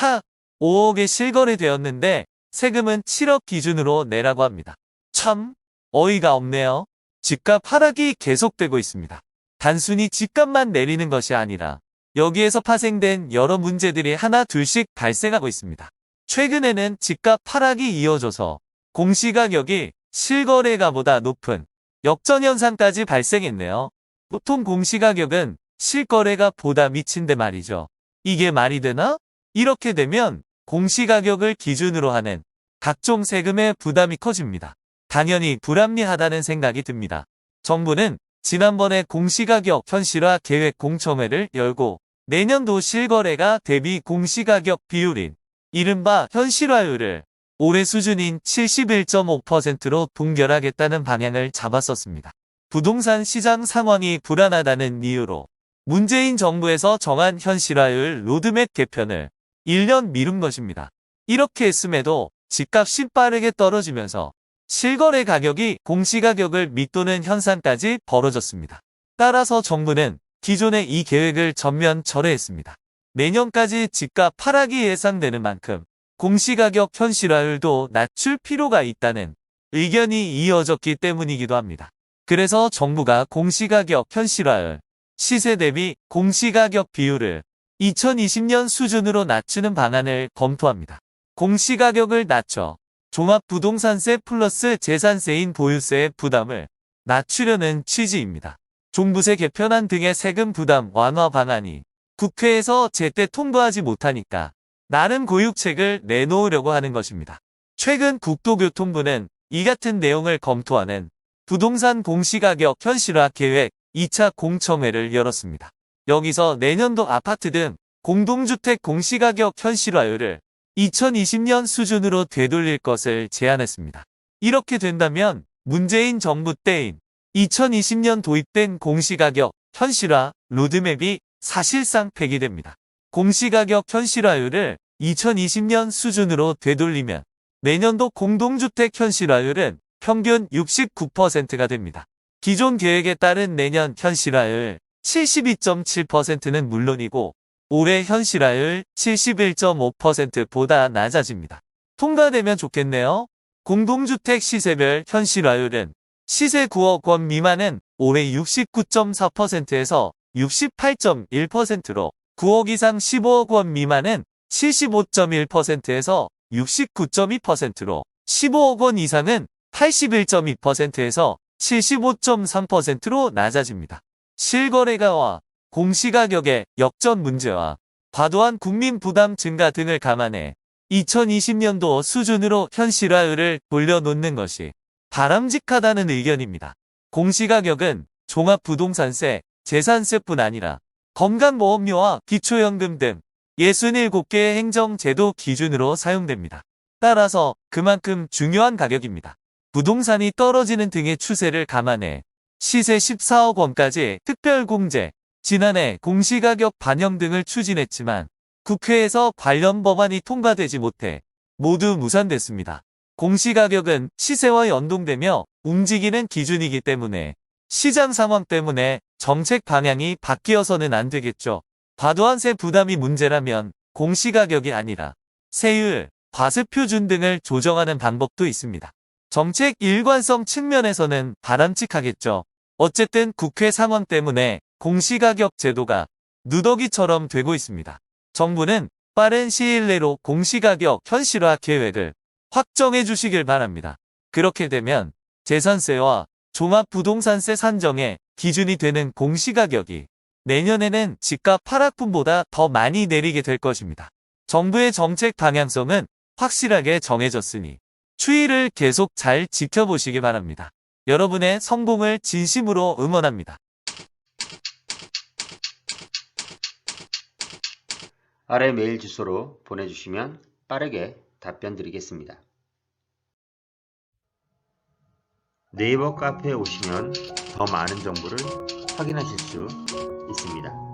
하 5억에 실거래되었는데 세금은 7억 기준으로 내라고 합니다. 참 어이가 없네요. 집값 하락이 계속되고 있습니다. 단순히 집값만 내리는 것이 아니라 여기에서 파생된 여러 문제들이 하나 둘씩 발생하고 있습니다. 최근에는 집값 하락이 이어져서 공시가격이 실거래가보다 높은 역전현상까지 발생했네요. 보통 공시가격은 실거래가 보다 미친데 말이죠. 이게 말이 되나? 이렇게 되면 공시가격을 기준으로 하는 각종 세금의 부담이 커집니다. 당연히 불합리하다는 생각이 듭니다. 정부는 지난번에 공시가격 현실화 계획 공청회를 열고 내년도 실거래가 대비 공시가격 비율인 이른바 현실화율을 올해 수준인 71.5%로 동결하겠다는 방향을 잡았었습니다. 부동산 시장 상황이 불안하다는 이유로 문재인 정부에서 정한 현실화율 로드맵 개편을 1년 미룬 것입니다. 이렇게 했음에도 집값이 빠르게 떨어지면서 실거래 가격이 공시가격을 밑도는 현상까지 벌어졌습니다. 따라서 정부는 기존의 이 계획을 전면 철회했습니다. 내년까지 집값 하락이 예상되는 만큼 공시가격 현실화율도 낮출 필요가 있다는 의견이 이어졌기 때문이기도 합니다. 그래서 정부가 공시가격 현실화율, 시세 대비 공시가격 비율을 2020년 수준으로 낮추는 방안을 검토합니다. 공시가격을 낮춰 종합부동산세 플러스 재산세인 보유세의 부담을 낮추려는 취지입니다. 종부세 개편안 등의 세금 부담 완화 방안이 국회에서 제때 통과하지 못하니까 나름 고육책을 내놓으려고 하는 것입니다. 최근 국토교통부는 이 같은 내용을 검토하는 부동산 공시가격 현실화 계획 2차 공청회를 열었습니다. 여기서 내년도 아파트 등 공동주택 공시가격 현실화율을 2020년 수준으로 되돌릴 것을 제안했습니다. 이렇게 된다면 문재인 정부 때인 2020년 도입된 공시가격 현실화 로드맵이 사실상 폐기됩니다. 공시가격 현실화율을 2020년 수준으로 되돌리면 내년도 공동주택 현실화율은 평균 69%가 됩니다. 기존 계획에 따른 내년 현실화율 72.7%는 물론이고 올해 현실화율 71.5%보다 낮아집니다. 통과되면 좋겠네요. 공동주택 시세별 현실화율은 시세 9억 원 미만은 올해 69.4%에서 68.1%로 9억 이상 15억 원 미만은 75.1%에서 69.2%로 15억 원 이상은 81.2%에서 75.3%로 낮아집니다. 실거래가와 공시가격의 역전 문제와 과도한 국민 부담 증가 등을 감안해 2020년도 수준으로 현실화율을 돌려놓는 것이 바람직하다는 의견입니다. 공시가격은 종합부동산세, 재산세뿐 아니라 건강보험료와 기초연금 등 67개의 행정제도 기준으로 사용됩니다. 따라서 그만큼 중요한 가격입니다. 부동산이 떨어지는 등의 추세를 감안해 시세 14억 원까지 특별공제, 지난해 공시가격 반영 등을 추진했지만 국회에서 관련 법안이 통과되지 못해 모두 무산됐습니다. 공시가격은 시세와 연동되며 움직이는 기준이기 때문에 시장 상황 때문에 정책 방향이 바뀌어서는 안 되겠죠. 과도한 세 부담이 문제라면 공시가격이 아니라 세율, 과세표준 등을 조정하는 방법도 있습니다. 정책 일관성 측면에서는 바람직하겠죠. 어쨌든 국회 상황 때문에 공시가격 제도가 누더기처럼 되고 있습니다. 정부는 빠른 시일 내로 공시가격 현실화 계획을 확정해 주시길 바랍니다. 그렇게 되면 재산세와 종합부동산세 산정의 기준이 되는 공시가격이 내년에는 집값 하락분보다 더 많이 내리게 될 것입니다. 정부의 정책 방향성은 확실하게 정해졌으니 추이를 계속 잘 지켜보시기 바랍니다. 여러분의 성공을 진심으로 응원합니다. 아래 메일 주소로 보내주시면 빠르게 답변 드리겠습니다. 네이버 카페에 오시면 더 많은 정보를 확인하실 수 있습니다.